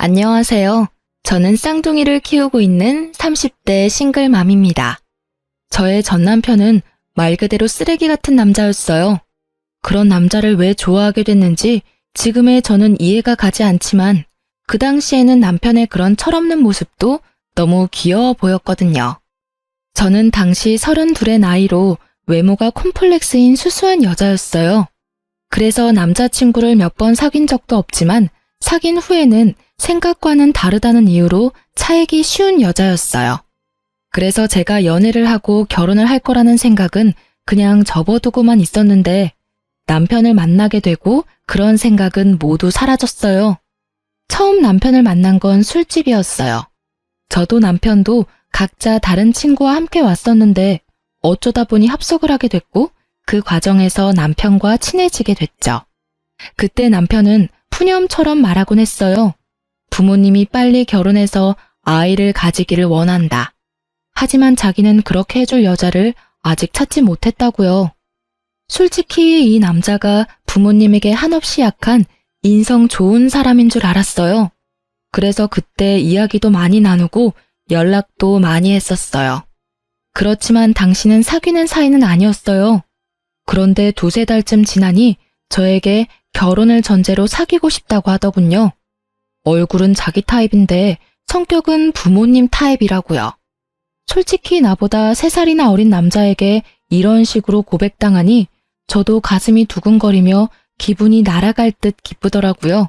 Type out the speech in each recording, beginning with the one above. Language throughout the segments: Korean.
안녕하세요. 저는 쌍둥이를 키우고 있는 30대 싱글맘입니다. 저의 전 남편은 말 그대로 쓰레기 같은 남자였어요. 그런 남자를 왜 좋아하게 됐는지 지금의 저는 이해가 가지 않지만 그 당시에는 남편의 그런 철없는 모습도 너무 귀여워 보였거든요. 저는 당시 32의 나이로 외모가 콤플렉스인 수수한 여자였어요. 그래서 남자친구를 몇 번 사귄 적도 없지만 사귄 후에는 생각과는 다르다는 이유로 차이기 쉬운 여자였어요. 그래서 제가 연애를 하고 결혼을 할 거라는 생각은 그냥 접어두고만 있었는데 남편을 만나게 되고 그런 생각은 모두 사라졌어요. 처음 남편을 만난 건 술집이었어요. 저도 남편도 각자 다른 친구와 함께 왔었는데 어쩌다 보니 합석을 하게 됐고 그 과정에서 남편과 친해지게 됐죠. 그때 남편은 푸념처럼 말하곤 했어요. 부모님이 빨리 결혼해서 아이를 가지기를 원한다. 하지만 자기는 그렇게 해줄 여자를 아직 찾지 못했다고요. 솔직히 이 남자가 부모님에게 한없이 약한 인성 좋은 사람인 줄 알았어요. 그래서 그때 이야기도 많이 나누고 연락도 많이 했었어요. 그렇지만 당신은 사귀는 사이는 아니었어요. 그런데 두세 달쯤 지나니 저에게 결혼을 전제로 사귀고 싶다고 하더군요. 얼굴은 자기 타입인데 성격은 부모님 타입이라고요. 솔직히 나보다 3살이나 어린 남자에게 이런 식으로 고백당하니 저도 가슴이 두근거리며 기분이 날아갈 듯 기쁘더라고요.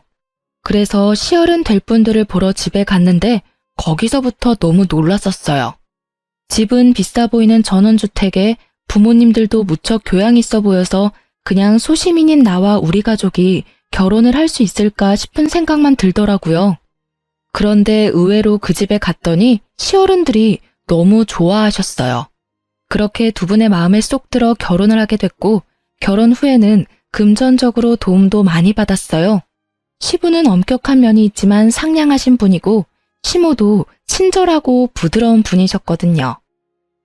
그래서 시어른 될 분들을 보러 집에 갔는데 거기서부터 너무 놀랐었어요. 집은 비싸 보이는 전원주택에 부모님들도 무척 교양 있어 보여서 그냥 소시민인 나와 우리 가족이 결혼을 할 수 있을까 싶은 생각만 들더라고요. 그런데 의외로 그 집에 갔더니 시어른들이 너무 좋아하셨어요. 그렇게 두 분의 마음에 쏙 들어 결혼을 하게 됐고 결혼 후에는 금전적으로 도움도 많이 받았어요. 시부는 엄격한 면이 있지만 상냥하신 분이고 시모도 친절하고 부드러운 분이셨거든요.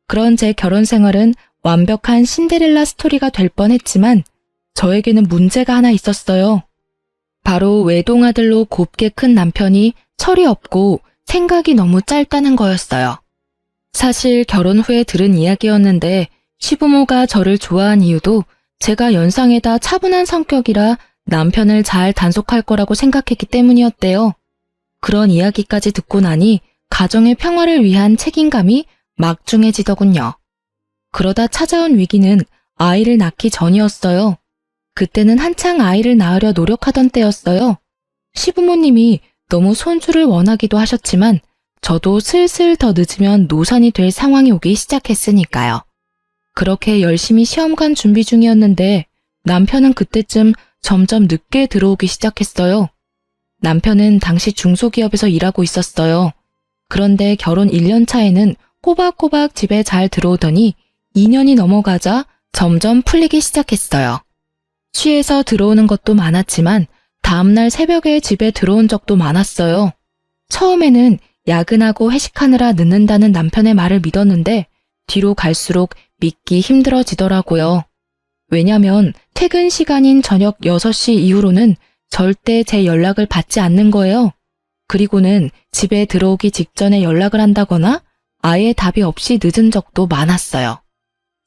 그런 제 결혼 생활은 완벽한 신데렐라 스토리가 될 뻔했지만 저에게는 문제가 하나 있었어요. 바로 외동아들로 곱게 큰 남편이 철이 없고 생각이 너무 짧다는 거였어요. 사실 결혼 후에 들은 이야기였는데 시부모가 저를 좋아한 이유도 제가 연상에다 차분한 성격이라 남편을 잘 단속할 거라고 생각했기 때문이었대요. 그런 이야기까지 듣고 나니 가정의 평화를 위한 책임감이 막중해지더군요. 그러다 찾아온 위기는 아이를 낳기 전이었어요. 그때는 한창 아이를 낳으려 노력하던 때였어요. 시부모님이 너무 손주를 원하기도 하셨지만 저도 슬슬 더 늦으면 노산이 될 상황이 오기 시작했으니까요. 그렇게 열심히 시험관 준비 중이었는데 남편은 그때쯤 점점 늦게 들어오기 시작했어요. 남편은 당시 중소기업에서 일하고 있었어요. 그런데 결혼 1년 차에는 꼬박꼬박 집에 잘 들어오더니 2년이 넘어가자 점점 풀리기 시작했어요. 취해서 들어오는 것도 많았지만 다음날 새벽에 집에 들어온 적도 많았어요. 처음에는 야근하고 회식하느라 늦는다는 남편의 말을 믿었는데 뒤로 갈수록 믿기 힘들어지더라고요. 왜냐면 퇴근 시간인 저녁 6시 이후로는 절대 제 연락을 받지 않는 거예요. 그리고는 집에 들어오기 직전에 연락을 한다거나 아예 답이 없이 늦은 적도 많았어요.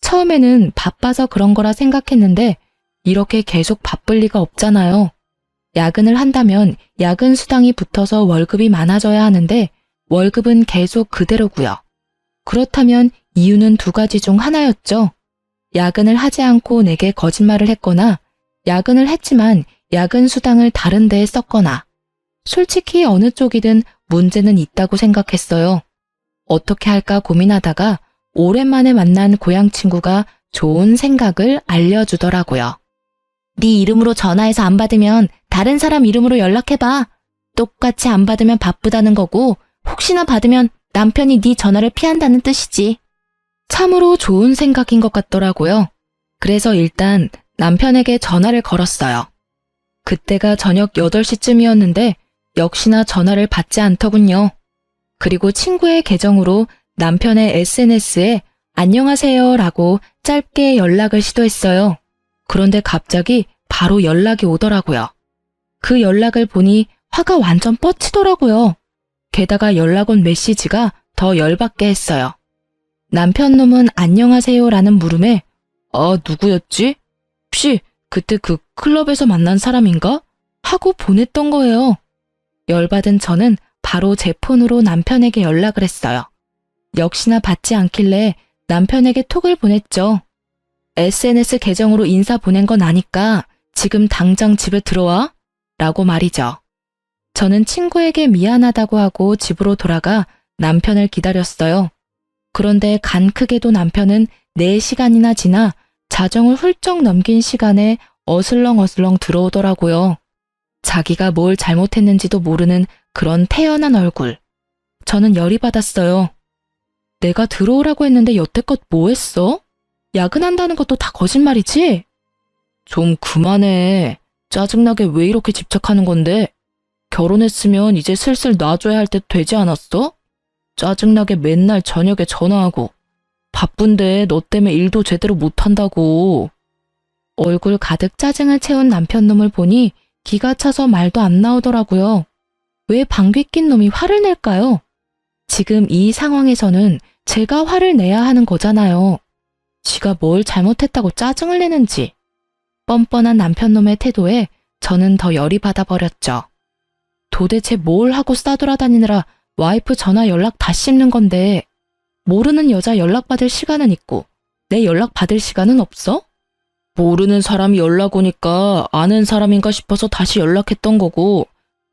처음에는 바빠서 그런 거라 생각했는데 이렇게 계속 바쁠 리가 없잖아요. 야근을 한다면 야근 수당이 붙어서 월급이 많아져야 하는데 월급은 계속 그대로고요. 그렇다면 이유는 2가지 중 하나였죠. 야근을 하지 않고 내게 거짓말을 했거나 야근을 했지만 야근 수당을 다른 데에 썼거나 솔직히 어느 쪽이든 문제는 있다고 생각했어요. 어떻게 할까 고민하다가 오랜만에 만난 고향 친구가 좋은 생각을 알려주더라고요. 네 이름으로 전화해서 안 받으면 다른 사람 이름으로 연락해봐. 똑같이 안 받으면 바쁘다는 거고 혹시나 받으면 남편이 네 전화를 피한다는 뜻이지. 참으로 좋은 생각인 것 같더라고요. 그래서 일단 남편에게 전화를 걸었어요. 그때가 저녁 8시쯤이었는데 역시나 전화를 받지 않더군요. 그리고 친구의 계정으로 남편의 SNS에 안녕하세요 라고 짧게 연락을 시도했어요. 그런데 갑자기 바로 연락이 오더라고요. 그 연락을 보니 화가 완전 뻗치더라고요. 게다가 연락 온 메시지가 더 열받게 했어요. 남편 놈은 안녕하세요라는 물음에 누구였지? 혹시 그때 그 클럽에서 만난 사람인가? 하고 보냈던 거예요. 열받은 저는 바로 제 폰으로 남편에게 연락을 했어요. 역시나 받지 않길래 남편에게 톡을 보냈죠. SNS 계정으로 인사 보낸 건 아니까 지금 당장 집에 들어와? 라고 말이죠. 저는 친구에게 미안하다고 하고 집으로 돌아가 남편을 기다렸어요. 그런데 간 크게도 남편은 4시간이나 지나 자정을 훌쩍 넘긴 시간에 어슬렁어슬렁 들어오더라고요. 자기가 뭘 잘못했는지도 모르는 그런 태연한 얼굴. 저는 열이 받았어요. 내가 들어오라고 했는데 여태껏 뭐 했어? 야근한다는 것도 다 거짓말이지? 좀 그만해. 짜증나게 왜 이렇게 집착하는 건데? 결혼했으면 이제 슬슬 놔줘야 할 때 되지 않았어? 짜증나게 맨날 저녁에 전화하고. 바쁜데 너 때문에 일도 제대로 못한다고. 얼굴 가득 짜증을 채운 남편 놈을 보니 기가 차서 말도 안 나오더라고요. 왜 방귀 낀 놈이 화를 낼까요? 지금 이 상황에서는 제가 화를 내야 하는 거잖아요. 지가 뭘 잘못했다고 짜증을 내는지. 뻔뻔한 남편 놈의 태도에 저는 더 열이 받아버렸죠. 도대체 뭘 하고 싸돌아다니느라 와이프 전화 연락 다 씹는 건데 모르는 여자 연락받을 시간은 있고 내 연락받을 시간은 없어? 모르는 사람이 연락 오니까 아는 사람인가 싶어서 다시 연락했던 거고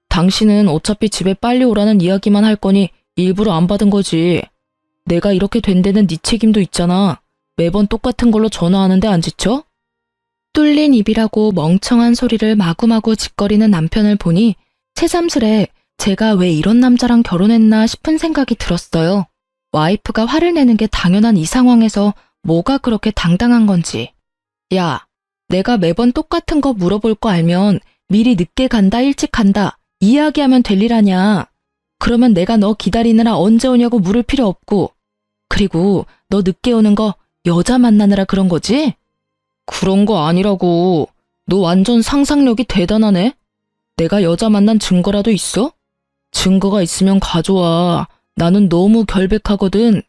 당신은 어차피 집에 빨리 오라는 이야기만 할 거니 일부러 안 받은 거지. 내가 이렇게 된 데는 네 책임도 있잖아. 매번 똑같은 걸로 전화하는데 안 지쳐? 뚫린 입이라고 멍청한 소리를 마구마구 짓거리는 남편을 보니 새삼스레 제가 왜 이런 남자랑 결혼했나 싶은 생각이 들었어요. 와이프가 화를 내는 게 당연한 이 상황에서 뭐가 그렇게 당당한 건지. 야, 내가 매번 똑같은 거 물어볼 거 알면 미리 늦게 간다 일찍 간다 이야기하면 될 일 아냐. 그러면 내가 너 기다리느라 언제 오냐고 물을 필요 없고. 그리고 너 늦게 오는 거 여자 만나느라 그런 거지? 그런 거 아니라고. 너 완전 상상력이 대단하네. 내가 여자 만난 증거라도 있어? 증거가 있으면 가져와. 나는 너무 결백하거든.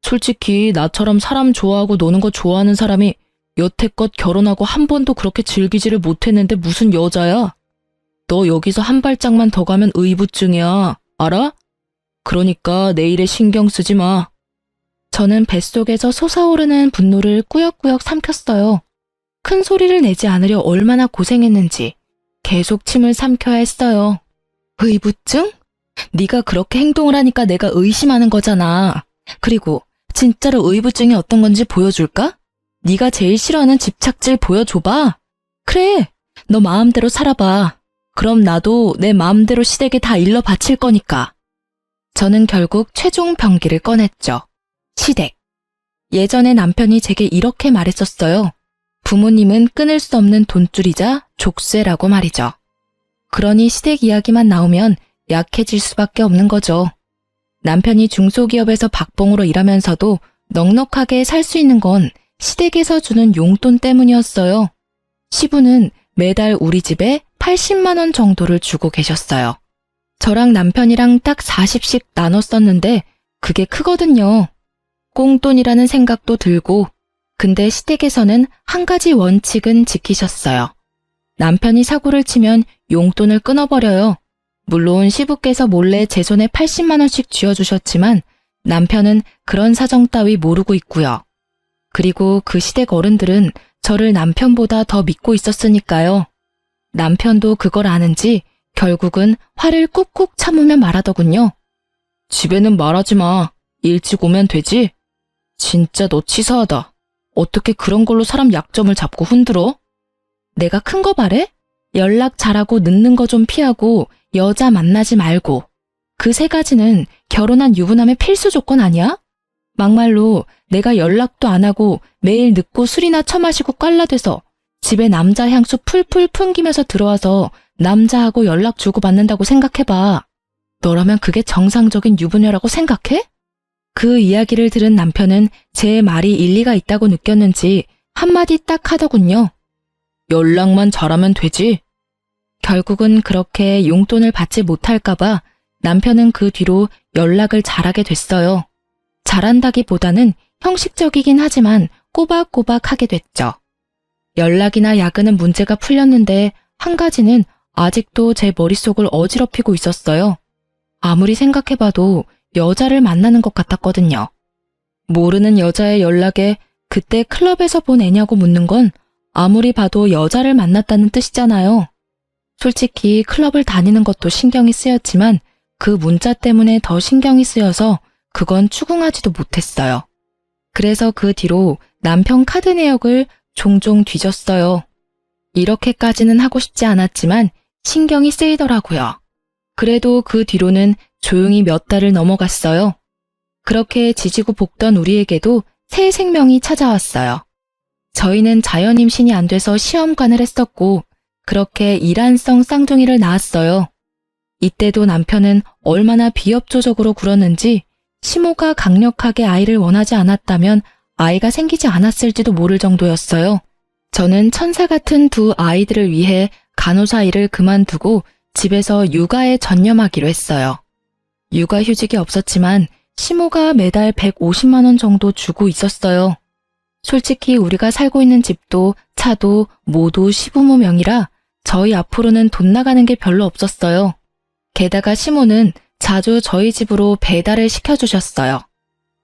솔직히 나처럼 사람 좋아하고 노는 거 좋아하는 사람이 여태껏 결혼하고 한 번도 그렇게 즐기지를 못했는데 무슨 여자야? 너 여기서 한 발짝만 더 가면 의부증이야. 알아? 그러니까 내 일에 신경 쓰지 마. 저는 뱃속에서 솟아오르는 분노를 꾸역꾸역 삼켰어요. 큰 소리를 내지 않으려 얼마나 고생했는지 계속 침을 삼켜야 했어요. 의부증? 네가 그렇게 행동을 하니까 내가 의심하는 거잖아. 그리고 진짜로 의부증이 어떤 건지 보여줄까? 네가 제일 싫어하는 집착질 보여줘봐. 그래, 너 마음대로 살아봐. 그럼 나도 내 마음대로 시댁에 다 일러 바칠 거니까. 저는 결국 최종 병기를 꺼냈죠. 시댁. 예전에 남편이 제게 이렇게 말했었어요. 부모님은 끊을 수 없는 돈줄이자 족쇄라고 말이죠. 그러니 시댁 이야기만 나오면 약해질 수밖에 없는 거죠. 남편이 중소기업에서 박봉으로 일하면서도 넉넉하게 살 수 있는 건 시댁에서 주는 용돈 때문이었어요. 시부는 매달 우리 집에 80만 원 정도를 주고 계셨어요. 저랑 남편이랑 딱 40씩 나눠 썼는데 그게 크거든요. 꽁돈이라는 생각도 들고 근데 시댁에서는 한 가지 원칙은 지키셨어요. 남편이 사고를 치면 용돈을 끊어버려요. 물론 시부께서 몰래 제 손에 80만 원씩 쥐어주셨지만 남편은 그런 사정 따위 모르고 있고요. 그리고 그 시댁 어른들은 저를 남편보다 더 믿고 있었으니까요. 남편도 그걸 아는지 결국은 화를 꾹꾹 참으며 말하더군요. 집에는 말하지 마. 일찍 오면 되지? 진짜 너 치사하다. 어떻게 그런 걸로 사람 약점을 잡고 흔들어? 내가 큰 거 바래? 연락 잘하고 늦는 거 좀 피하고 여자 만나지 말고. 그 3가지는 결혼한 유부남의 필수 조건 아니야? 막말로 내가 연락도 안 하고 매일 늦고 술이나 처마시고 깔라대서 집에 남자 향수 풀풀 풍기면서 들어와서 남자하고 연락 주고받는다고 생각해봐. 너라면 그게 정상적인 유부녀라고 생각해? 그 이야기를 들은 남편은 제 말이 일리가 있다고 느꼈는지 한마디 딱 하더군요. 연락만 잘하면 되지. 결국은 그렇게 용돈을 받지 못할까봐 남편은 그 뒤로 연락을 잘하게 됐어요. 잘한다기보다는 형식적이긴 하지만 꼬박꼬박 하게 됐죠. 연락이나 야근은 문제가 풀렸는데 한 가지는 아직도 제 머릿속을 어지럽히고 있었어요. 아무리 생각해봐도 여자를 만나는 것 같았거든요. 모르는 여자의 연락에 그때 클럽에서 본 애냐고 묻는 건 아무리 봐도 여자를 만났다는 뜻이잖아요. 솔직히 클럽을 다니는 것도 신경이 쓰였지만 그 문자 때문에 더 신경이 쓰여서 그건 추궁하지도 못했어요. 그래서 그 뒤로 남편 카드 내역을 종종 뒤졌어요. 이렇게까지는 하고 싶지 않았지만 신경이 쓰이더라고요. 그래도 그 뒤로는 조용히 몇 달을 넘어갔어요. 그렇게 지지고 볶던 우리에게도 새 생명이 찾아왔어요. 저희는 자연 임신이 안 돼서 시험관을 했었고 그렇게 이란성 쌍둥이를 낳았어요. 이때도 남편은 얼마나 비협조적으로 굴었는지 시모가 강력하게 아이를 원하지 않았다면 아이가 생기지 않았을지도 모를 정도였어요. 저는 천사 같은 두 아이들을 위해 간호사 일을 그만두고 집에서 육아에 전념하기로 했어요. 육아휴직이 없었지만 시모가 매달 150만 원 정도 주고 있었어요. 솔직히 우리가 살고 있는 집도 차도 모두 시부모 명의라 저희 앞으로는 돈 나가는 게 별로 없었어요. 게다가 시모는 자주 저희 집으로 배달을 시켜주셨어요.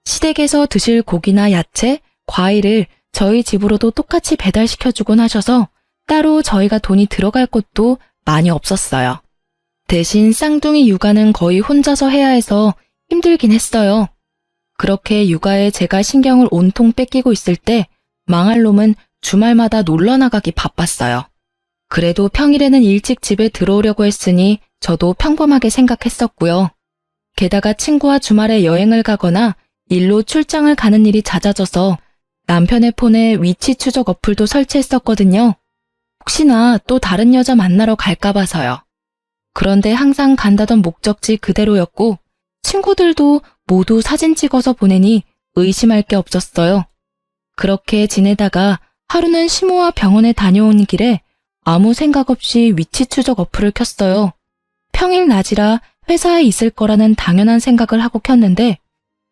시댁에서 드실 고기나 야채, 과일을 저희 집으로도 똑같이 배달시켜주곤 하셔서 따로 저희가 돈이 들어갈 곳도 많이 없었어요. 대신 쌍둥이 육아는 거의 혼자서 해야 해서 힘들긴 했어요. 그렇게 육아에 제가 신경을 온통 뺏기고 있을 때 망할 놈은 주말마다 놀러 나가기 바빴어요. 그래도 평일에는 일찍 집에 들어오려고 했으니 저도 평범하게 생각했었고요. 게다가 친구와 주말에 여행을 가거나 일로 출장을 가는 일이 잦아져서 남편의 폰에 위치 추적 어플도 설치했었거든요. 혹시나 또 다른 여자 만나러 갈까 봐서요. 그런데 항상 간다던 목적지 그대로였고 친구들도 모두 사진 찍어서 보내니 의심할 게 없었어요. 그렇게 지내다가 하루는 시모와 병원에 다녀온 길에 아무 생각 없이 위치 추적 어플을 켰어요. 평일 낮이라 회사에 있을 거라는 당연한 생각을 하고 켰는데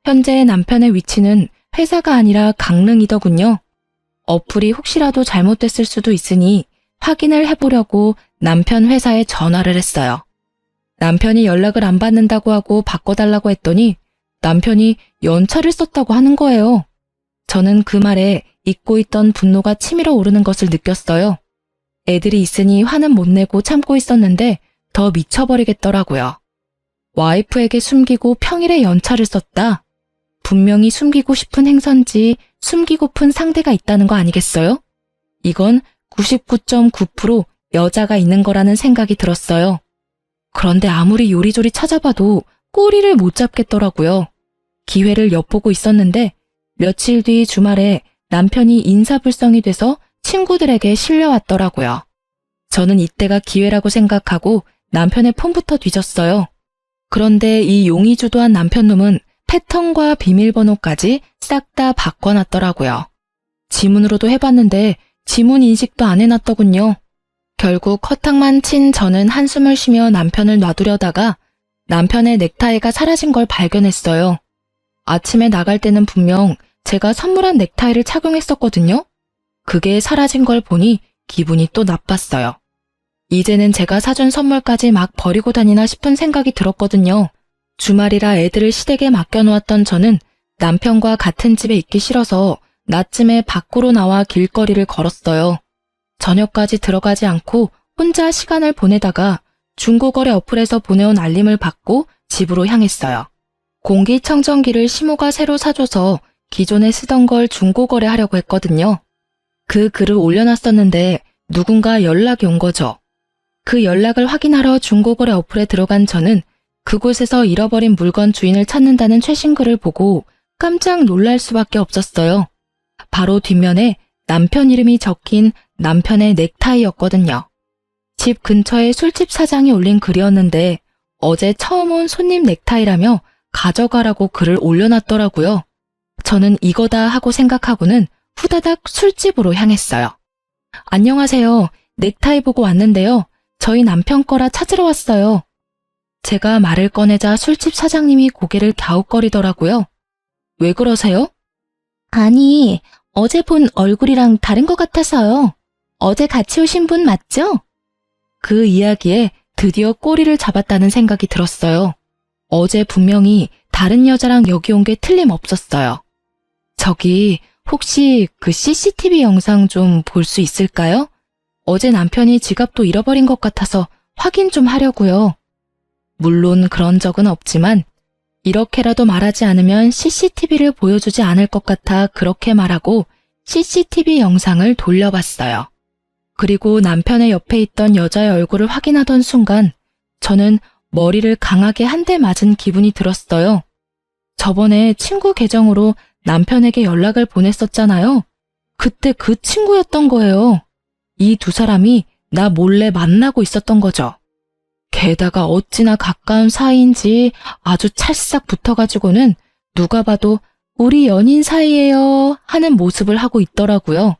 현재 남편의 위치는 회사가 아니라 강릉이더군요. 어플이 혹시라도 잘못됐을 수도 있으니 확인을 해보려고 남편 회사에 전화를 했어요. 남편이 연락을 안 받는다고 하고 바꿔달라고 했더니 남편이 연차를 썼다고 하는 거예요. 저는 그 말에 잊고 있던 분노가 치밀어 오르는 것을 느꼈어요. 애들이 있으니 화는 못 내고 참고 있었는데 더 미쳐버리겠더라고요. 와이프에게 숨기고 평일에 연차를 썼다. 분명히 숨기고 싶은 행선지 숨기고픈 상대가 있다는 거 아니겠어요? 이건 99.9% 여자가 있는 거라는 생각이 들었어요. 그런데 아무리 요리조리 찾아봐도 꼬리를 못 잡겠더라고요. 기회를 엿보고 있었는데 며칠 뒤 주말에 남편이 인사불성이 돼서 친구들에게 실려왔더라고요. 저는 이때가 기회라고 생각하고 남편의 폰부터 뒤졌어요. 그런데 이 용의주도한 남편놈은 패턴과 비밀번호까지 싹 다 바꿔놨더라고요. 지문으로도 해봤는데 지문 인식도 안 해놨더군요. 결국 허탕만 친 저는 한숨을 쉬며 남편을 놔두려다가 남편의 넥타이가 사라진 걸 발견했어요. 아침에 나갈 때는 분명 제가 선물한 넥타이를 착용했었거든요. 그게 사라진 걸 보니 기분이 또 나빴어요. 이제는 제가 사준 선물까지 막 버리고 다니나 싶은 생각이 들었거든요. 주말이라 애들을 시댁에 맡겨놓았던 저는 남편과 같은 집에 있기 싫어서 낮쯤에 밖으로 나와 길거리를 걸었어요. 저녁까지 들어가지 않고 혼자 시간을 보내다가 중고거래 어플에서 보내온 알림을 받고 집으로 향했어요. 공기청정기를 시모가 새로 사줘서 기존에 쓰던 걸 중고거래하려고 했거든요. 그 글을 올려놨었는데 누군가 연락이 온 거죠. 그 연락을 확인하러 중고거래 어플에 들어간 저는 그곳에서 잃어버린 물건 주인을 찾는다는 최신 글을 보고 깜짝 놀랄 수밖에 없었어요. 바로 뒷면에 남편 이름이 적힌 남편의 넥타이였거든요. 집 근처에 술집 사장이 올린 글이었는데 어제 처음 온 손님 넥타이라며 가져가라고 글을 올려놨더라고요. 저는 이거다 하고 생각하고는 후다닥 술집으로 향했어요. 안녕하세요. 넥타이 보고 왔는데요. 저희 남편 거라 찾으러 왔어요. 제가 말을 꺼내자 술집 사장님이 고개를 갸웃거리더라고요. 왜 그러세요? 아니, 어제 본 얼굴이랑 다른 것 같아서요. 어제 같이 오신 분 맞죠? 그 이야기에 드디어 꼬리를 잡았다는 생각이 들었어요. 어제 분명히 다른 여자랑 여기 온 게 틀림없었어요. 저기 혹시 그 CCTV 영상 좀 볼 수 있을까요? 어제 남편이 지갑도 잃어버린 것 같아서 확인 좀 하려고요. 물론 그런 적은 없지만 이렇게라도 말하지 않으면 CCTV를 보여주지 않을 것 같아 그렇게 말하고 CCTV 영상을 돌려봤어요. 그리고 남편의 옆에 있던 여자의 얼굴을 확인하던 순간 저는 머리를 강하게 한 대 맞은 기분이 들었어요. 저번에 친구 계정으로 남편에게 연락을 보냈었잖아요. 그때 그 친구였던 거예요. 이 두 사람이 나 몰래 만나고 있었던 거죠. 게다가 어찌나 가까운 사이인지 아주 찰싹 붙어가지고는 누가 봐도 우리 연인 사이예요 하는 모습을 하고 있더라고요.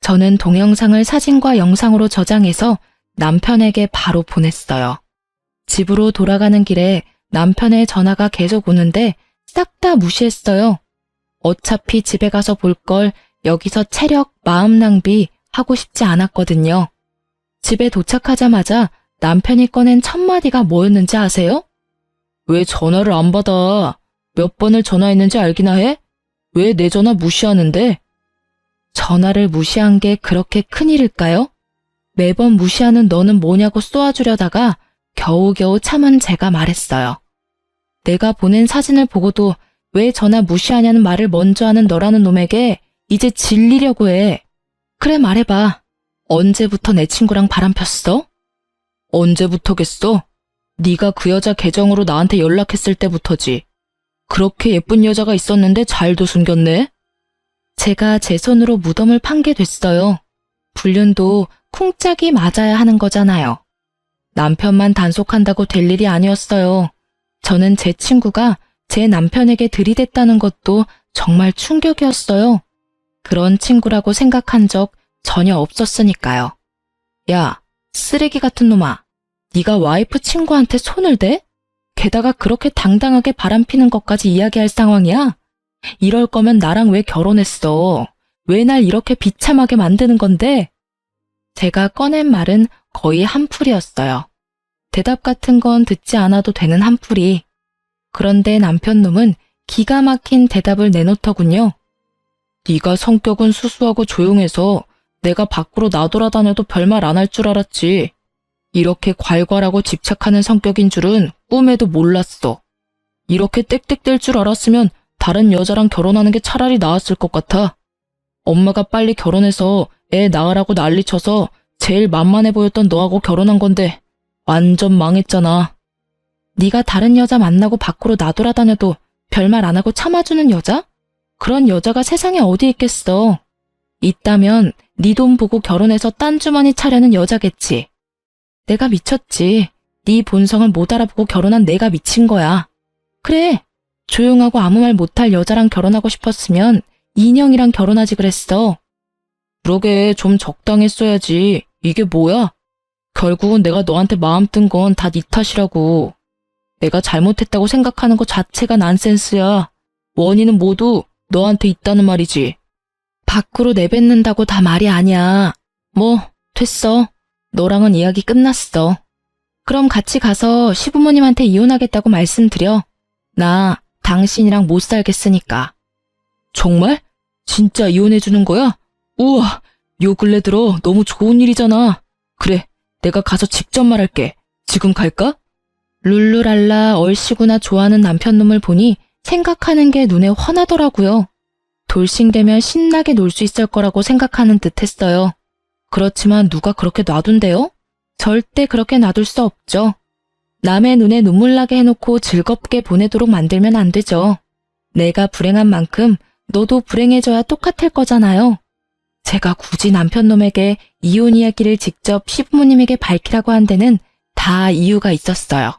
저는 동영상을 사진과 영상으로 저장해서 남편에게 바로 보냈어요. 집으로 돌아가는 길에 남편의 전화가 계속 오는데 싹 다 무시했어요. 어차피 집에 가서 볼 걸 여기서 체력, 마음 낭비 하고 싶지 않았거든요. 집에 도착하자마자 남편이 꺼낸 첫 마디가 뭐였는지 아세요? 왜 전화를 안 받아? 몇 번을 전화했는지 알기나 해? 왜 내 전화 무시하는데? 전화를 무시한 게 그렇게 큰일일까요? 매번 무시하는 너는 뭐냐고 쏘아주려다가 겨우겨우 참은 제가 말했어요. 내가 보낸 사진을 보고도 왜 전화 무시하냐는 말을 먼저 하는 너라는 놈에게 이제 질리려고 해. 그래 말해봐. 언제부터 내 친구랑 바람 폈어? 언제부터겠어? 네가 그 여자 계정으로 나한테 연락했을 때부터지. 그렇게 예쁜 여자가 있었는데 잘도 숨겼네? 제가 제 손으로 무덤을 판게 됐어요. 불륜도 쿵짝이 맞아야 하는 거잖아요. 남편만 단속한다고 될 일이 아니었어요. 저는 제 친구가 제 남편에게 들이댔다는 것도 정말 충격이었어요. 그런 친구라고 생각한 적 전혀 없었으니까요. 야, 쓰레기 같은 놈아. 네가 와이프 친구한테 손을 대? 게다가 그렇게 당당하게 바람피는 것까지 이야기할 상황이야? 이럴 거면 나랑 왜 결혼했어? 왜 날 이렇게 비참하게 만드는 건데? 제가 꺼낸 말은 거의 한풀이었어요. 대답 같은 건 듣지 않아도 되는 한풀이. 그런데 남편놈은 기가 막힌 대답을 내놓더군요. 네가 성격은 수수하고 조용해서 내가 밖으로 나돌아다녀도 별말 안 할 줄 알았지. 이렇게 괄괄하고 집착하는 성격인 줄은 꿈에도 몰랐어. 이렇게 땡땡댈 줄 알았으면 다른 여자랑 결혼하는 게 차라리 나았을 것 같아. 엄마가 빨리 결혼해서 애 낳으라고 난리쳐서 제일 만만해 보였던 너하고 결혼한 건데 완전 망했잖아. 네가 다른 여자 만나고 밖으로 나돌아다녀도 별말 안 하고 참아주는 여자? 그런 여자가 세상에 어디 있겠어. 있다면 네 돈 보고 결혼해서 딴 주머니 차려는 여자겠지. 내가 미쳤지. 네 본성을 못 알아보고 결혼한 내가 미친 거야. 그래, 조용하고 아무 말 못할 여자랑 결혼하고 싶었으면 인형이랑 결혼하지 그랬어. 그러게 좀 적당했어야지. 이게 뭐야? 결국은 내가 너한테 마음 뜬 건 다 네 탓이라고. 내가 잘못했다고 생각하는 것 자체가 난센스야. 원인은 모두 너한테 있다는 말이지. 밖으로 내뱉는다고 다 말이 아니야. 뭐 됐어. 너랑은 이야기 끝났어. 그럼 같이 가서 시부모님한테 이혼하겠다고 말씀드려. 나 당신이랑 못 살겠으니까. 정말? 진짜 이혼해주는 거야? 우와, 요 근래 들어 너무 좋은 일이잖아. 그래, 내가 가서 직접 말할게. 지금 갈까? 룰루랄라 얼씨구나 좋아하는 남편놈을 보니 생각하는 게 눈에 환하더라고요. 돌싱되면 신나게 놀 수 있을 거라고 생각하는 듯 했어요. 그렇지만 누가 그렇게 놔둔대요? 절대 그렇게 놔둘 수 없죠. 남의 눈에 눈물 나게 해놓고 즐겁게 보내도록 만들면 안 되죠. 내가 불행한 만큼 너도 불행해져야 똑같을 거잖아요. 제가 굳이 남편놈에게 이혼 이야기를 직접 시부모님에게 밝히라고 한 데는 다 이유가 있었어요.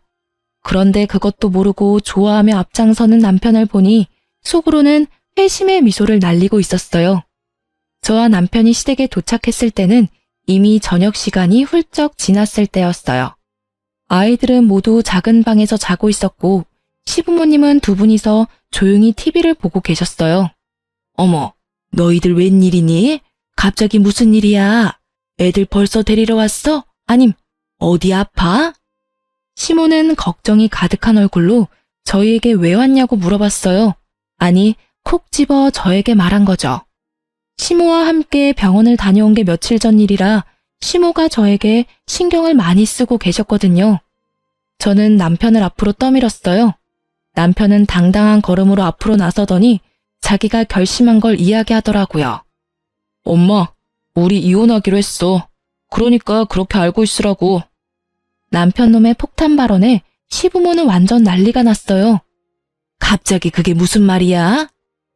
그런데 그것도 모르고 좋아하며 앞장서는 남편을 보니 속으로는 회심의 미소를 날리고 있었어요. 저와 남편이 시댁에 도착했을 때는 이미 저녁 시간이 훌쩍 지났을 때였어요. 아이들은 모두 작은 방에서 자고 있었고 시부모님은 두 분이서 조용히 TV를 보고 계셨어요. 어머, 너희들 웬일이니? 갑자기 무슨 일이야? 애들 벌써 데리러 왔어? 아님, 어디 아파? 시모는 걱정이 가득한 얼굴로 저희에게 왜 왔냐고 물어봤어요. 아니, 콕 집어 저에게 말한 거죠. 시모와 함께 병원을 다녀온 게 며칠 전 일이라 시모가 저에게 신경을 많이 쓰고 계셨거든요. 저는 남편을 앞으로 떠밀었어요. 남편은 당당한 걸음으로 앞으로 나서더니 자기가 결심한 걸 이야기하더라고요. 엄마, 우리 이혼하기로 했어. 그러니까 그렇게 알고 있으라고. 남편 놈의 폭탄 발언에 시부모는 완전 난리가 났어요. 갑자기 그게 무슨 말이야?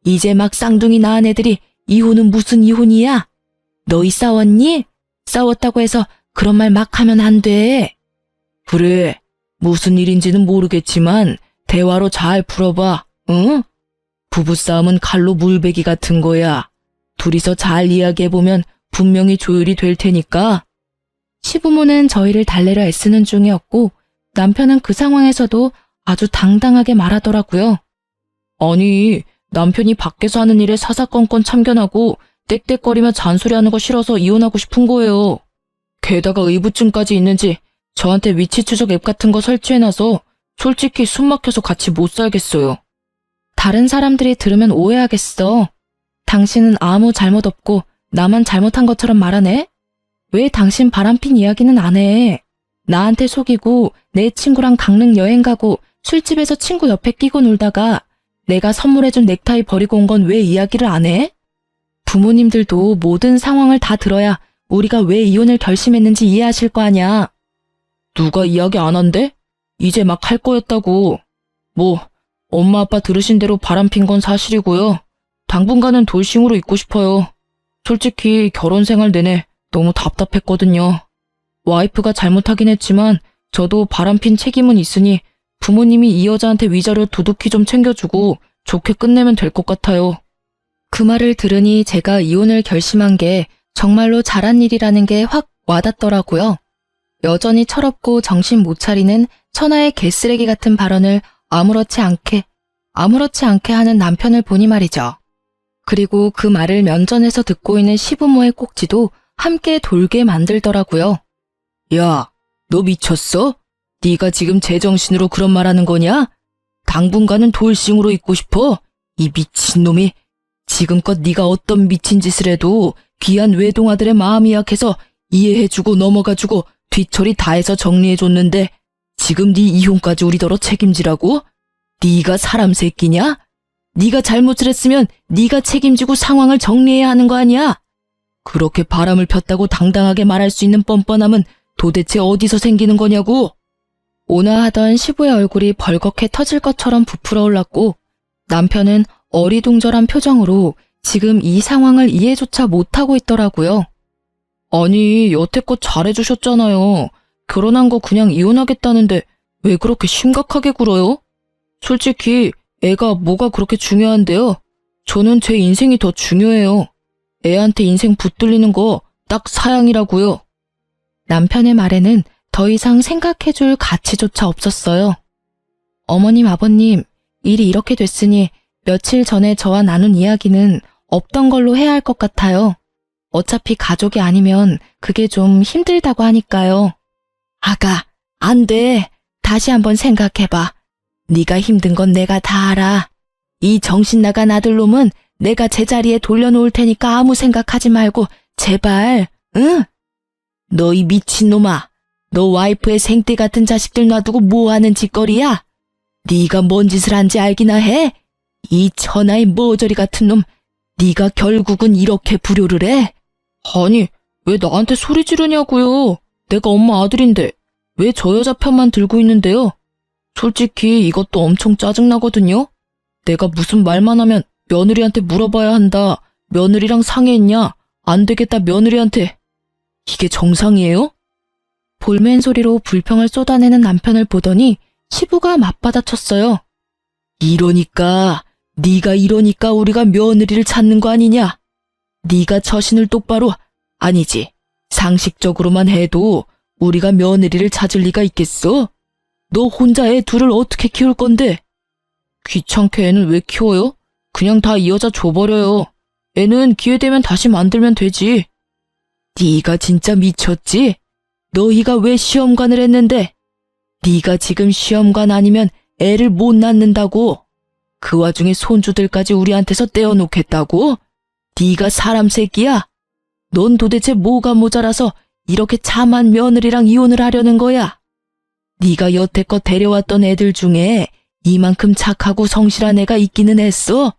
이제 막 쌍둥이 낳은 애들이 이혼은 무슨 이혼이야? 너희 싸웠니? 싸웠다고 해서 그런 말 막 하면 안 돼. 그래, 무슨 일인지는 모르겠지만 대화로 잘 풀어봐, 응? 부부싸움은 칼로 물베기 같은 거야. 둘이서 잘 이야기해보면 분명히 조율이 될 테니까. 시부모는 저희를 달래려 애쓰는 중이었고 남편은 그 상황에서도 아주 당당하게 말하더라고요. 아니, 남편이 밖에서 하는 일에 사사건건 참견하고 떽떽거리며 잔소리하는 거 싫어서 이혼하고 싶은 거예요. 게다가 의부증까지 있는지 저한테 위치 추적 앱 같은 거 설치해놔서 솔직히 숨 막혀서 같이 못 살겠어요. 다른 사람들이 들으면 오해하겠어. 당신은 아무 잘못 없고 나만 잘못한 것처럼 말하네? 왜 당신 바람핀 이야기는 안 해? 나한테 속이고 내 친구랑 강릉 여행 가고 술집에서 친구 옆에 끼고 놀다가 내가 선물해준 넥타이 버리고 온 건 왜 이야기를 안 해? 부모님들도 모든 상황을 다 들어야 우리가 왜 이혼을 결심했는지 이해하실 거 아냐. 누가 이야기 안 한대? 이제 막 할 거였다고. 뭐 엄마 아빠 들으신 대로 바람핀 건 사실이고요. 당분간은 돌싱으로 있고 싶어요. 솔직히 결혼 생활 내내 너무 답답했거든요. 와이프가 잘못하긴 했지만 저도 바람핀 책임은 있으니 부모님이 이 여자한테 위자료 두둑히 좀 챙겨주고 좋게 끝내면 될 것 같아요. 그 말을 들으니 제가 이혼을 결심한 게 정말로 잘한 일이라는 게 확 와닿더라고요. 여전히 철없고 정신 못 차리는 천하의 개쓰레기 같은 발언을 아무렇지 않게 하는 남편을 보니 말이죠. 그리고 그 말을 면전에서 듣고 있는 시부모의 꼭지도 함께 돌게 만들더라고요. 야, 너 미쳤어? 네가 지금 제정신으로 그런 말하는 거냐? 당분간은 돌싱으로 있고 싶어? 이 미친놈이. 지금껏 네가 어떤 미친 짓을 해도 귀한 외동아들의 마음이 약해서 이해해주고 넘어가주고 뒤처리 다 해서 정리해줬는데 지금 네 이혼까지 우리더러 책임지라고? 네가 사람 새끼냐? 네가 잘못을 했으면 네가 책임지고 상황을 정리해야 하는 거 아니야? 그렇게 바람을 폈다고 당당하게 말할 수 있는 뻔뻔함은 도대체 어디서 생기는 거냐고? 온화하던 시부의 얼굴이 벌겋게 터질 것처럼 부풀어 올랐고 남편은 어리둥절한 표정으로 지금 이 상황을 이해조차 못하고 있더라고요. 아니, 여태껏 잘해주셨잖아요. 결혼한 거 그냥 이혼하겠다는데 왜 그렇게 심각하게 굴어요? 솔직히 애가 뭐가 그렇게 중요한데요? 저는 제 인생이 더 중요해요. 애한테 인생 붙들리는 거 딱 사양이라고요. 남편의 말에는 더 이상 생각해줄 가치조차 없었어요. 어머님, 아버님, 일이 이렇게 됐으니 며칠 전에 저와 나눈 이야기는 없던 걸로 해야 할 것 같아요. 어차피 가족이 아니면 그게 좀 힘들다고 하니까요. 아가, 안 돼. 다시 한번 생각해봐. 네가 힘든 건 내가 다 알아. 이 정신 나간 아들놈은 내가 제자리에 돌려놓을 테니까 아무 생각하지 말고 제발, 응? 너 이 미친놈아. 너 와이프의 생떼 같은 자식들 놔두고 뭐하는 짓거리야? 네가 뭔 짓을 한지 알기나 해? 이 천하의 머저리 같은 놈, 네가 결국은 이렇게 불효를 해? 아니, 왜 나한테 소리 지르냐고요? 내가 엄마 아들인데 왜 저 여자 편만 들고 있는데요? 솔직히 이것도 엄청 짜증나거든요? 내가 무슨 말만 하면 며느리한테 물어봐야 한다. 며느리랑 상의했냐? 안 되겠다 며느리한테. 이게 정상이에요? 볼멘 소리로 불평을 쏟아내는 남편을 보더니 시부가 맞받아쳤어요. 네가 이러니까 우리가 며느리를 찾는 거 아니냐? 네가 처신을 똑바로, 아니지, 상식적으로만 해도 우리가 며느리를 찾을 리가 있겠어? 너 혼자 애 둘을 어떻게 키울 건데? 귀찮게 애는 왜 키워요? 그냥 다 이 여자 줘버려요. 애는 기회 되면 다시 만들면 되지. 네가 진짜 미쳤지? 너희가 왜 시험관을 했는데? 네가 지금 시험관 아니면 애를 못 낳는다고? 그 와중에 손주들까지 우리한테서 떼어놓겠다고? 네가 사람 새끼야? 넌 도대체 뭐가 모자라서 이렇게 참한 며느리랑 이혼을 하려는 거야? 네가 여태껏 데려왔던 애들 중에 이만큼 착하고 성실한 애가 있기는 했어?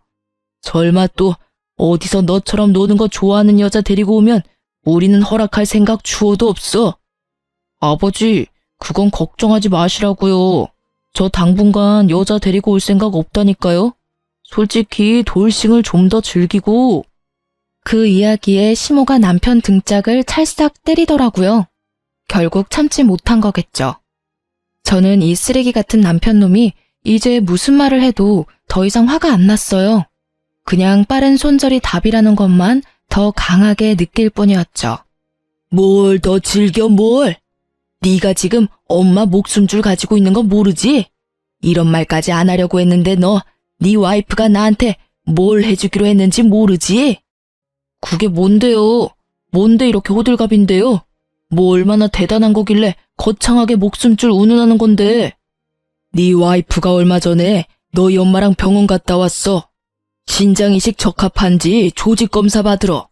설마 또 어디서 너처럼 노는 거 좋아하는 여자 데리고 오면 우리는 허락할 생각 추호도 없어. 아버지, 그건 걱정하지 마시라고요. 저 당분간 여자 데리고 올 생각 없다니까요. 솔직히 돌싱을 좀 더 즐기고. 그 이야기에 시모가 남편 등짝을 찰싹 때리더라고요. 결국 참지 못한 거겠죠. 저는 이 쓰레기 같은 남편놈이 이제 무슨 말을 해도 더 이상 화가 안 났어요. 그냥 빠른 손절이 답이라는 것만 더 강하게 느낄 뿐이었죠. 뭘 더 즐겨 뭘? 네가 지금 엄마 목숨줄 가지고 있는 거 모르지? 이런 말까지 안 하려고 했는데 네 와이프가 나한테 뭘 해주기로 했는지 모르지? 그게 뭔데요? 뭔데 이렇게 호들갑인데요? 뭐 얼마나 대단한 거길래 거창하게 목숨줄 운운하는 건데? 네 와이프가 얼마 전에 너희 엄마랑 병원 갔다 왔어. 신장이식 적합한지 조직 검사 받으러.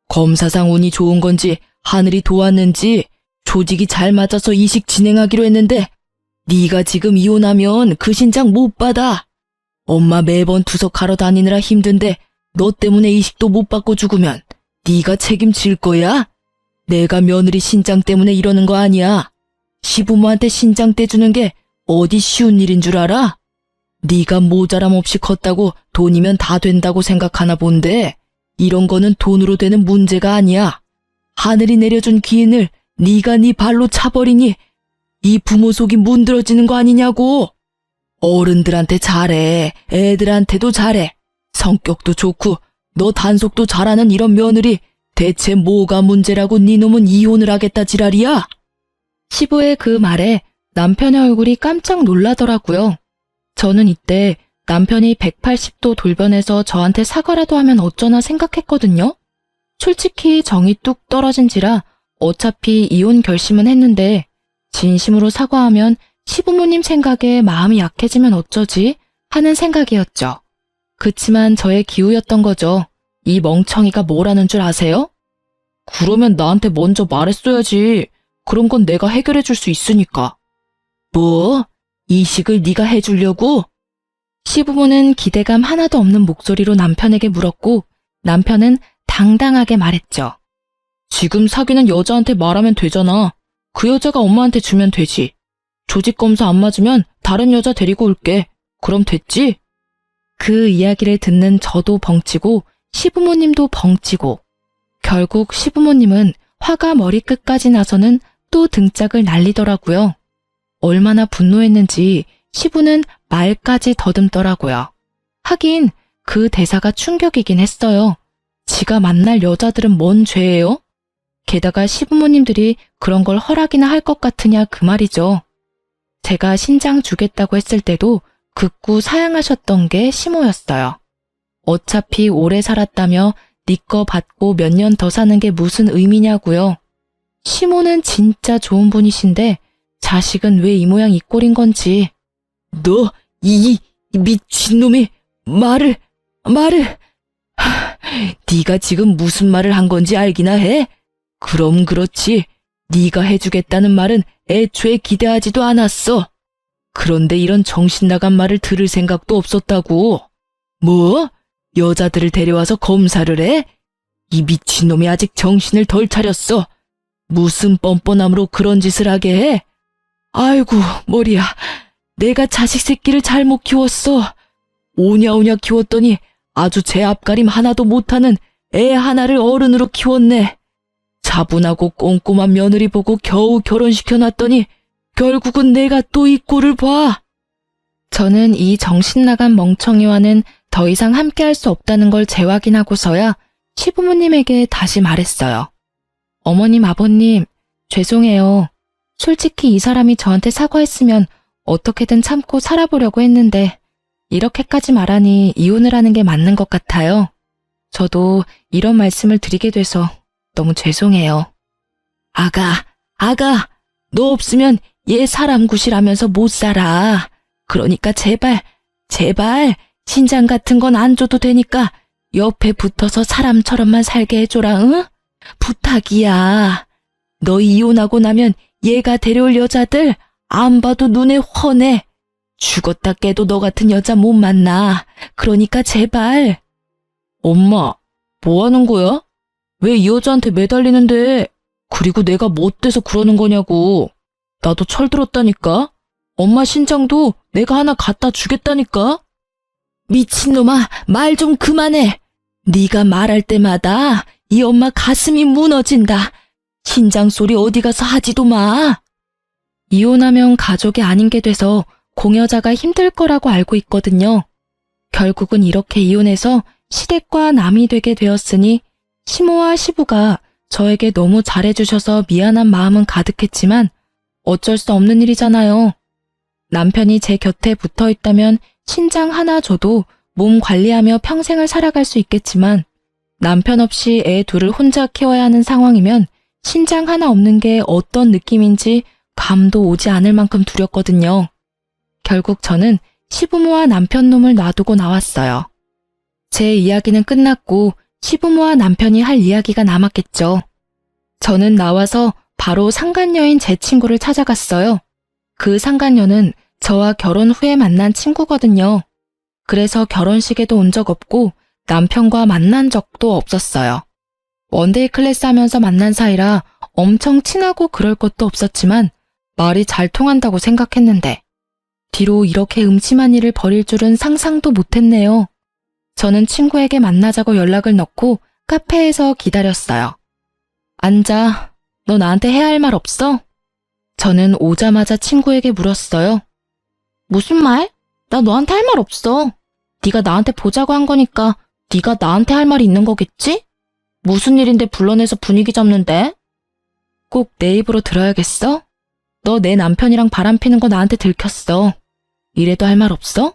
검사상 운이 좋은 건지 하늘이 도왔는지 조직이 잘 맞아서 이식 진행하기로 했는데 네가 지금 이혼하면 그 신장 못 받아. 엄마 매번 투석하러 다니느라 힘든데 너 때문에 이식도 못 받고 죽으면 네가 책임질 거야? 내가 며느리 신장 때문에 이러는 거 아니야. 시부모한테 신장 떼주는 게 어디 쉬운 일인 줄 알아? 네가 모자람 없이 컸다고 돈이면 다 된다고 생각하나 본데 이런 거는 돈으로 되는 문제가 아니야. 하늘이 내려준 기인을 네가 네 발로 차버리니 이 부모 속이 문드러지는 거 아니냐고. 어른들한테 잘해. 애들한테도 잘해. 성격도 좋고 너 단속도 잘하는 이런 며느리 대체 뭐가 문제라고 네 놈은 이혼을 하겠다 지랄이야? 시부의 그 말에 남편의 얼굴이 깜짝 놀라더라고요. 저는 이때 남편이 180도 돌변해서 저한테 사과라도 하면 어쩌나 생각했거든요. 솔직히 정이 뚝 떨어진지라 어차피 이혼 결심은 했는데 진심으로 사과하면 시부모님 생각에 마음이 약해지면 어쩌지 하는 생각이었죠. 그치만 저의 기우였던 거죠. 이 멍청이가 뭐라는 줄 아세요? 그러면 나한테 먼저 말했어야지. 그런 건 내가 해결해 줄 수 있으니까. 뭐? 이식을 네가 해주려고? 시부모는 기대감 하나도 없는 목소리로 남편에게 물었고 남편은 당당하게 말했죠. 지금 사귀는 여자한테 말하면 되잖아. 그 여자가 엄마한테 주면 되지. 조직 검사 안 맞으면 다른 여자 데리고 올게. 그럼 됐지? 그 이야기를 듣는 저도 벙찌고 시부모님도 벙찌고 결국 시부모님은 화가 머리끝까지 나서는 또 등짝을 날리더라고요. 얼마나 분노했는지 시부는 말까지 더듬더라고요. 하긴 그 대사가 충격이긴 했어요. 지가 만날 여자들은 뭔 죄예요? 게다가 시부모님들이 그런 걸 허락이나 할 것 같으냐 그 말이죠. 제가 신장 주겠다고 했을 때도 극구 사양하셨던 게 시모였어요. 어차피 오래 살았다며 네 거 받고 몇 년 더 사는 게 무슨 의미냐고요. 시모는 진짜 좋은 분이신데 자식은 왜 이 모양 이 꼴인 건지. 너, 이 미친놈이 말을. 네가 지금 무슨 말을 한 건지 알기나 해? 그럼 그렇지. 네가 해주겠다는 말은 애초에 기대하지도 않았어. 그런데 이런 정신 나간 말을 들을 생각도 없었다고. 뭐? 여자들을 데려와서 검사를 해? 이 미친놈이 아직 정신을 덜 차렸어. 무슨 뻔뻔함으로 그런 짓을 하게 해? 아이고, 머리야. 내가 자식 새끼를 잘못 키웠어. 오냐오냐 키웠더니 아주 제 앞가림 하나도 못하는 애 하나를 어른으로 키웠네. 차분하고 꼼꼼한 며느리 보고 겨우 결혼시켜놨더니 결국은 내가 또 이 꼴을 봐. 저는 이 정신나간 멍청이와는 더 이상 함께할 수 없다는 걸 재확인하고서야 시부모님에게 다시 말했어요. 어머님, 아버님, 죄송해요. 솔직히 이 사람이 저한테 사과했으면 어떻게든 참고 살아보려고 했는데 이렇게까지 말하니 이혼을 하는 게 맞는 것 같아요. 저도 이런 말씀을 드리게 돼서 너무 죄송해요. 아가, 너 없으면 얘 사람 구실하면서 못 살아. 그러니까 제발, 신장 같은 건 안 줘도 되니까 옆에 붙어서 사람처럼만 살게 해줘라, 응? 부탁이야. 너 이혼하고 나면 얘가 데려올 여자들 안 봐도 눈에 훤해. 죽었다 깨도 너 같은 여자 못 만나. 그러니까 제발. 엄마, 뭐 하는 거야? 왜 이 여자한테 매달리는데? 그리고 내가 뭐 어때서 그러는 거냐고. 나도 철들었다니까. 엄마 신장도 내가 하나 갖다 주겠다니까. 미친놈아, 말 좀 그만해. 네가 말할 때마다 이 엄마 가슴이 무너진다. 신장 소리 어디 가서 하지도 마. 이혼하면 가족이 아닌 게 돼서 공여자가 힘들 거라고 알고 있거든요. 결국은 이렇게 이혼해서 시댁과 남이 되게 되었으니 시모와 시부가 저에게 너무 잘해주셔서 미안한 마음은 가득했지만 어쩔 수 없는 일이잖아요. 남편이 제 곁에 붙어 있다면 신장 하나 줘도 몸 관리하며 평생을 살아갈 수 있겠지만 남편 없이 애 둘을 혼자 키워야 하는 상황이면 신장 하나 없는 게 어떤 느낌인지 감도 오지 않을 만큼 두렵거든요. 결국 저는 시부모와 남편 놈을 놔두고 나왔어요. 제 이야기는 끝났고 시부모와 남편이 할 이야기가 남았겠죠. 저는 나와서 바로 상간녀인 제 친구를 찾아갔어요. 그 상간녀는 저와 결혼 후에 만난 친구거든요. 그래서 결혼식에도 온 적 없고 남편과 만난 적도 없었어요. 원데이 클래스 하면서 만난 사이라 엄청 친하고 그럴 것도 없었지만 말이 잘 통한다고 생각했는데 뒤로 이렇게 음침한 일을 벌일 줄은 상상도 못했네요. 저는 친구에게 만나자고 연락을 넣고 카페에서 기다렸어요. 앉아. 너 나한테 해야 할 말 없어? 저는 오자마자 친구에게 물었어요. 무슨 말? 나 너한테 할 말 없어. 네가 나한테 보자고 한 거니까 네가 나한테 할 말이 있는 거겠지? 무슨 일인데 불러내서 분위기 잡는데? 꼭 내 입으로 들어야겠어? 너 내 남편이랑 바람 피는 거 나한테 들켰어. 이래도 할 말 없어?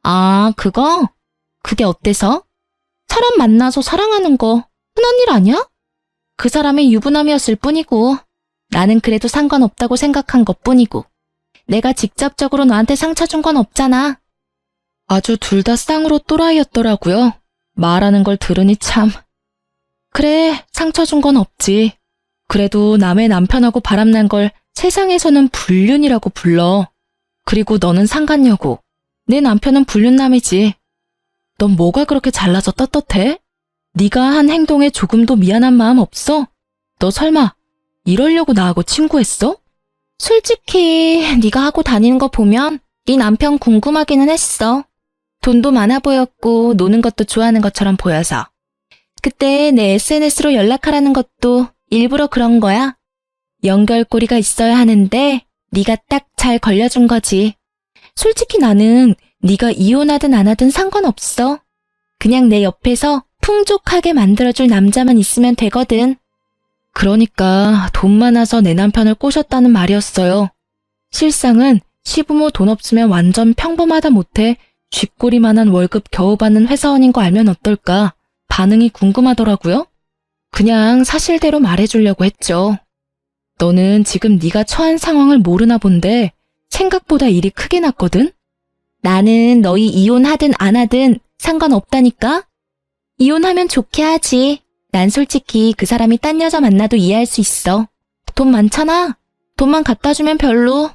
아, 그거? 그게 어때서? 사람 만나서 사랑하는 거 흔한 일 아니야? 그 사람의 유부남이었을 뿐이고 나는 그래도 상관없다고 생각한 것뿐이고 내가 직접적으로 너한테 상처 준 건 없잖아. 아주 둘 다 쌍으로 또라이였더라고요. 말하는 걸 들으니 참. 그래, 상처 준 건 없지. 그래도 남의 남편하고 바람난 걸 세상에서는 불륜이라고 불러. 그리고 너는 상간녀고 내 남편은 불륜남이지. 넌 뭐가 그렇게 잘나서 떳떳해? 네가 한 행동에 조금도 미안한 마음 없어? 너 설마 이러려고 나하고 친구했어? 솔직히 네가 하고 다니는 거 보면 네 남편 궁금하기는 했어. 돈도 많아 보였고 노는 것도 좋아하는 것처럼 보여서. 그때 내 SNS로 연락하라는 것도 일부러 그런 거야. 연결고리가 있어야 하는데 네가 딱 잘 걸려준 거지. 솔직히 나는 네가 이혼하든 안 하든 상관없어. 그냥 내 옆에서 풍족하게 만들어줄 남자만 있으면 되거든. 그러니까 돈 많아서 내 남편을 꼬셨다는 말이었어요. 실상은 시부모 돈 없으면 완전 평범하다 못해 쥐꼬리만한 월급 겨우 받는 회사원인 거 알면 어떨까? 반응이 궁금하더라고요. 그냥 사실대로 말해주려고 했죠. 너는 지금 네가 처한 상황을 모르나 본데 생각보다 일이 크게 났거든? 나는 너희 이혼하든 안 하든 상관없다니까? 이혼하면 좋게 하지. 난 솔직히 그 사람이 딴 여자 만나도 이해할 수 있어. 돈 많잖아. 돈만 갖다 주면 별로.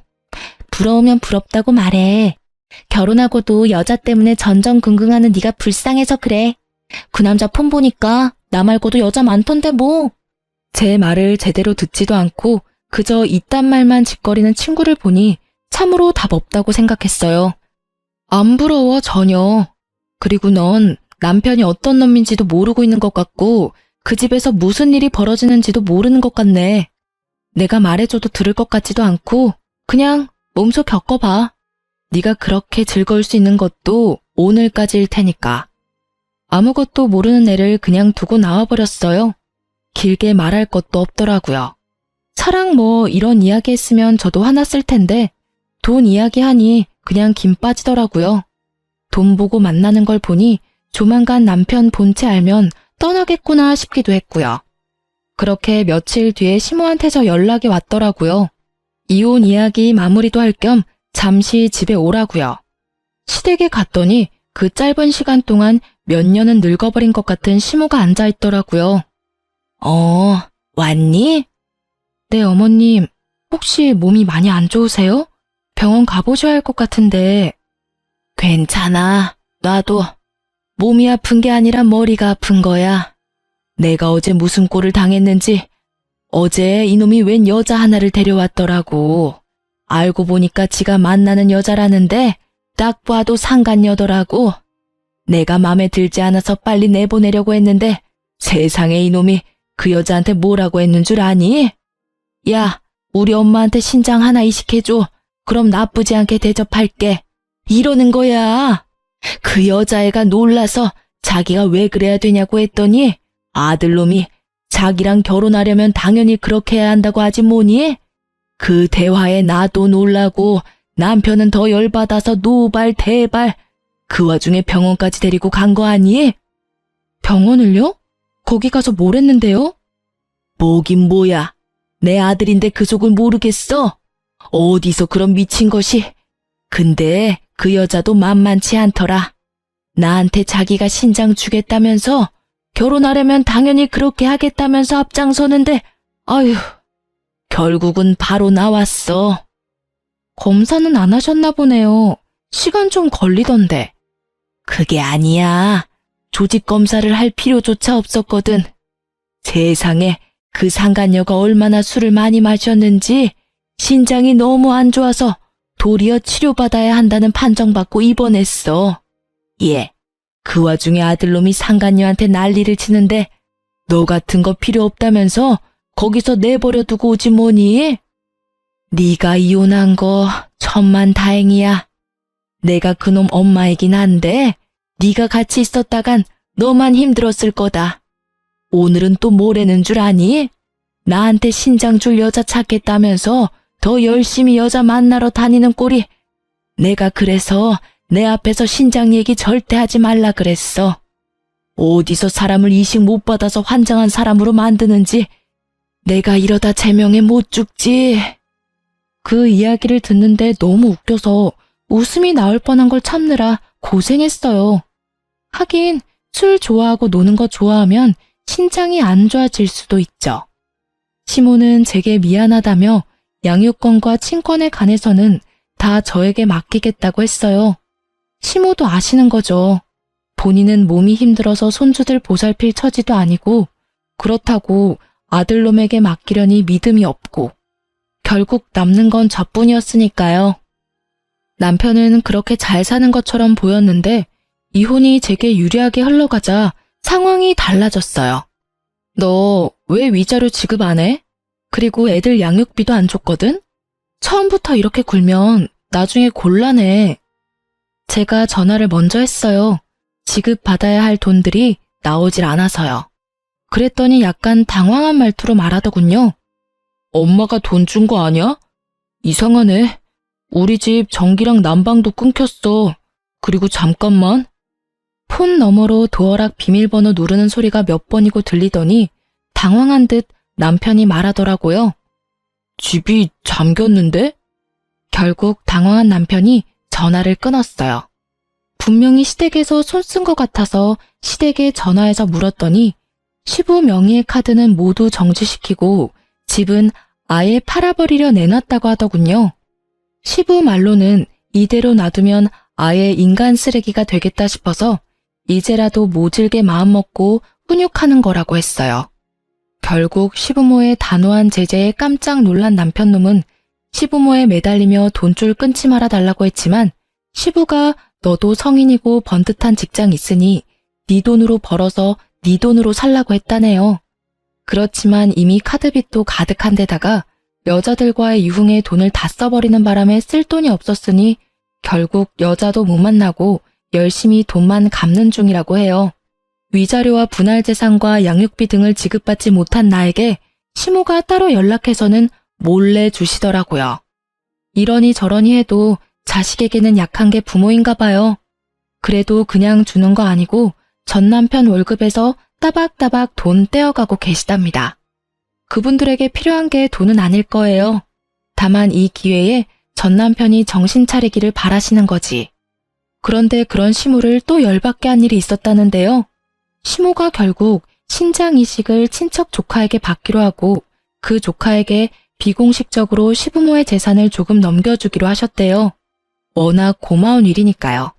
부러우면 부럽다고 말해. 결혼하고도 여자 때문에 전전긍긍하는 네가 불쌍해서 그래. 그 남자 폰 보니까 나 말고도 여자 많던데 뭐. 제 말을 제대로 듣지도 않고 그저 이딴 말만 짓거리는 친구를 보니 참으로 답 없다고 생각했어요. 안 부러워 전혀. 그리고 넌 남편이 어떤 놈인지도 모르고 있는 것 같고 그 집에서 무슨 일이 벌어지는지도 모르는 것 같네. 내가 말해줘도 들을 것 같지도 않고 그냥 몸소 겪어봐. 네가 그렇게 즐거울 수 있는 것도 오늘까지일 테니까. 아무것도 모르는 애를 그냥 두고 나와버렸어요. 길게 말할 것도 없더라고요. 차랑 뭐 이런 이야기 했으면 저도 화났을 텐데 돈 이야기하니 그냥 김 빠지더라고요. 돈 보고 만나는 걸 보니 조만간 남편 본체 알면 떠나겠구나 싶기도 했고요. 그렇게 며칠 뒤에 시모한테 저 연락이 왔더라고요. 이혼 이야기 마무리도 할 겸 잠시 집에 오라고요. 시댁에 갔더니 그 짧은 시간 동안 몇 년은 늙어버린 것 같은 시모가 앉아있더라고요. 왔니? 네, 어머님. 혹시 몸이 많이 안 좋으세요? 병원 가보셔야 할 것 같은데. 괜찮아. 나도 몸이 아픈 게 아니라 머리가 아픈 거야. 내가 어제 무슨 꼴을 당했는지 어제 이놈이 웬 여자 하나를 데려왔더라고. 알고 보니까 지가 만나는 여자라는데 딱 봐도 상간녀더라고. 내가 맘에 들지 않아서 빨리 내보내려고 했는데 세상에 이놈이 그 여자한테 뭐라고 했는 줄 아니? 야, 우리 엄마한테 신장 하나 이식해줘. 그럼 나쁘지 않게 대접할게. 이러는 거야. 그 여자애가 놀라서 자기가 왜 그래야 되냐고 했더니 아들놈이 자기랑 결혼하려면 당연히 그렇게 해야 한다고 하지 뭐니? 그 대화에 나도 놀라고 남편은 더 열받아서 노발 대발 그 와중에 병원까지 데리고 간 거 아니? 병원을요? 거기 가서 뭘 했는데요? 뭐긴 뭐야. 내 아들인데 그 속을 모르겠어? 어디서 그런 미친 것이. 근데 그 여자도 만만치 않더라. 나한테 자기가 신장 주겠다면서 결혼하려면 당연히 그렇게 하겠다면서 앞장서는데 아휴, 결국은 바로 나왔어. 검사는 안 하셨나 보네요. 시간 좀 걸리던데. 그게 아니야. 조직 검사를 할 필요조차 없었거든. 세상에 그 상간녀가 얼마나 술을 많이 마셨는지 신장이 너무 안 좋아서 도리어 치료받아야 한다는 판정받고 입원했어. 예, 그 와중에 아들놈이 상간녀한테 난리를 치는데 너 같은 거 필요 없다면서 거기서 내버려 두고 오지 뭐니? 네가 이혼한 거 천만 다행이야. 내가 그놈 엄마이긴 한데 네가 같이 있었다간 너만 힘들었을 거다. 오늘은 또 뭐라는 줄 아니? 나한테 신장 줄 여자 찾겠다면서 더 열심히 여자 만나러 다니는 꼴이. 내가 그래서 내 앞에서 신장 얘기 절대 하지 말라 그랬어. 어디서 사람을 이식 못 받아서 환장한 사람으로 만드는지 내가 이러다 제명에 못 죽지. 그 이야기를 듣는데 너무 웃겨서 웃음이 나올 뻔한 걸 참느라 고생했어요. 하긴 술 좋아하고 노는 거 좋아하면 신장이 안 좋아질 수도 있죠. 시모는 제게 미안하다며 양육권과 친권에 관해서는 다 저에게 맡기겠다고 했어요. 시모도 아시는 거죠. 본인은 몸이 힘들어서 손주들 보살필 처지도 아니고 그렇다고 아들놈에게 맡기려니 믿음이 없고 결국 남는 건 저뿐이었으니까요. 남편은 그렇게 잘 사는 것처럼 보였는데 이혼이 제게 유리하게 흘러가자 상황이 달라졌어요. 너 왜 위자료 지급 안 해? 그리고 애들 양육비도 안 줬거든? 처음부터 이렇게 굴면 나중에 곤란해. 제가 전화를 먼저 했어요. 지급받아야 할 돈들이 나오질 않아서요. 그랬더니 약간 당황한 말투로 말하더군요. 엄마가 돈 준 거 아니야? 이상하네. 우리 집 전기랑 난방도 끊겼어. 그리고 잠깐만. 폰 너머로 도어락 비밀번호 누르는 소리가 몇 번이고 들리더니 당황한 듯 남편이 말하더라고요. 집이 잠겼는데? 결국 당황한 남편이 전화를 끊었어요. 분명히 시댁에서 손 쓴 것 같아서 시댁에 전화해서 물었더니 시부 명의의 카드는 모두 정지시키고 집은 아예 팔아버리려 내놨다고 하더군요. 시부 말로는 이대로 놔두면 아예 인간 쓰레기가 되겠다 싶어서 이제라도 모질게 마음먹고 훈육하는 거라고 했어요. 결국 시부모의 단호한 제재에 깜짝 놀란 남편놈은 시부모에 매달리며 돈줄 끊지 말아 달라고 했지만 시부가 너도 성인이고 번듯한 직장 있으니 네 돈으로 벌어서 네 돈으로 살라고 했다네요. 그렇지만 이미 카드빚도 가득한 데다가 여자들과의 유흥에 돈을 다 써버리는 바람에 쓸 돈이 없었으니 결국 여자도 못 만나고 열심히 돈만 갚는 중이라고 해요. 위자료와 분할재산과 양육비 등을 지급받지 못한 나에게 시모가 따로 연락해서는 몰래 주시더라고요. 이러니 저러니 해도 자식에게는 약한 게 부모인가 봐요. 그래도 그냥 주는 거 아니고 전 남편 월급에서 따박따박 돈 떼어가고 계시답니다. 그분들에게 필요한 게 돈은 아닐 거예요. 다만 이 기회에 전 남편이 정신 차리기를 바라시는 거지. 그런데 그런 시모를 또 열받게 한 일이 있었다는데요. 시모가 결국 신장 이식을 친척 조카에게 받기로 하고 그 조카에게 비공식적으로 시부모의 재산을 조금 넘겨주기로 하셨대요. 워낙 고마운 일이니까요.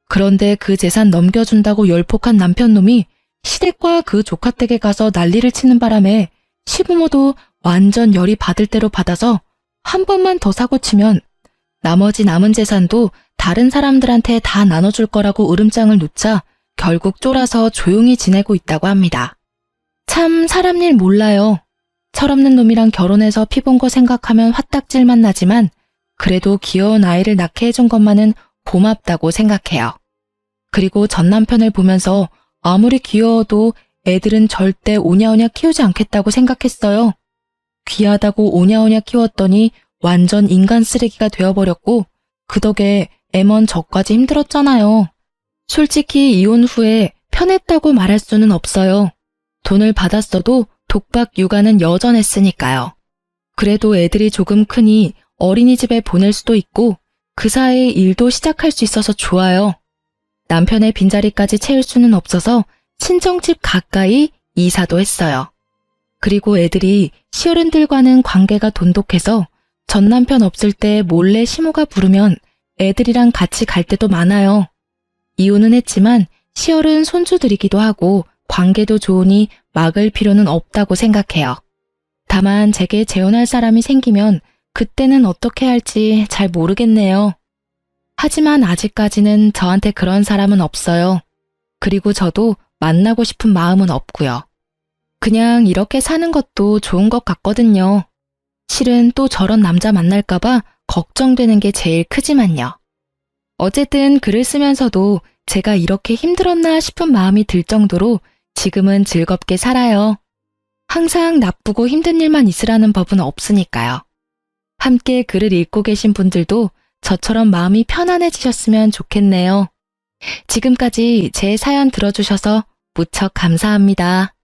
그런데 그 재산 넘겨준다고 열폭한 남편놈이 시댁과 그 조카 댁에 가서 난리를 치는 바람에 시부모도 완전 열이 받을 대로 받아서 한 번만 더 사고치면 나머지 남은 재산도 다른 사람들한테 다 나눠줄 거라고 으름장을 놓자 결국 쫄아서 조용히 지내고 있다고 합니다. 참 사람 일 몰라요. 철없는 놈이랑 결혼해서 피 본 거 생각하면 화딱질만 나지만 그래도 귀여운 아이를 낳게 해준 것만은 고맙다고 생각해요. 그리고 전 남편을 보면서 아무리 귀여워도 애들은 절대 오냐오냐 키우지 않겠다고 생각했어요. 귀하다고 오냐오냐 키웠더니 완전 인간 쓰레기가 되어버렸고 그 덕에 애먼 저까지 힘들었잖아요. 솔직히 이혼 후에 편했다고 말할 수는 없어요. 돈을 받았어도 독박 육아는 여전했으니까요. 그래도 애들이 조금 크니 어린이집에 보낼 수도 있고 그 사이에 일도 시작할 수 있어서 좋아요. 남편의 빈자리까지 채울 수는 없어서 친정집 가까이 이사도 했어요. 그리고 애들이 시어른들과는 관계가 돈독해서 전 남편 없을 때 몰래 시모가 부르면 애들이랑 같이 갈 때도 많아요. 이혼은 했지만 시어른 손주들이기도 하고 관계도 좋으니 막을 필요는 없다고 생각해요. 다만 제게 재혼할 사람이 생기면 그때는 어떻게 할지 잘 모르겠네요. 하지만 아직까지는 저한테 그런 사람은 없어요. 그리고 저도 만나고 싶은 마음은 없고요. 그냥 이렇게 사는 것도 좋은 것 같거든요. 실은 또 저런 남자 만날까봐 걱정되는 게 제일 크지만요. 어쨌든 글을 쓰면서도 제가 이렇게 힘들었나 싶은 마음이 들 정도로 지금은 즐겁게 살아요. 항상 나쁘고 힘든 일만 있으라는 법은 없으니까요. 함께 글을 읽고 계신 분들도 저처럼 마음이 편안해지셨으면 좋겠네요. 지금까지 제 사연 들어주셔서 무척 감사합니다.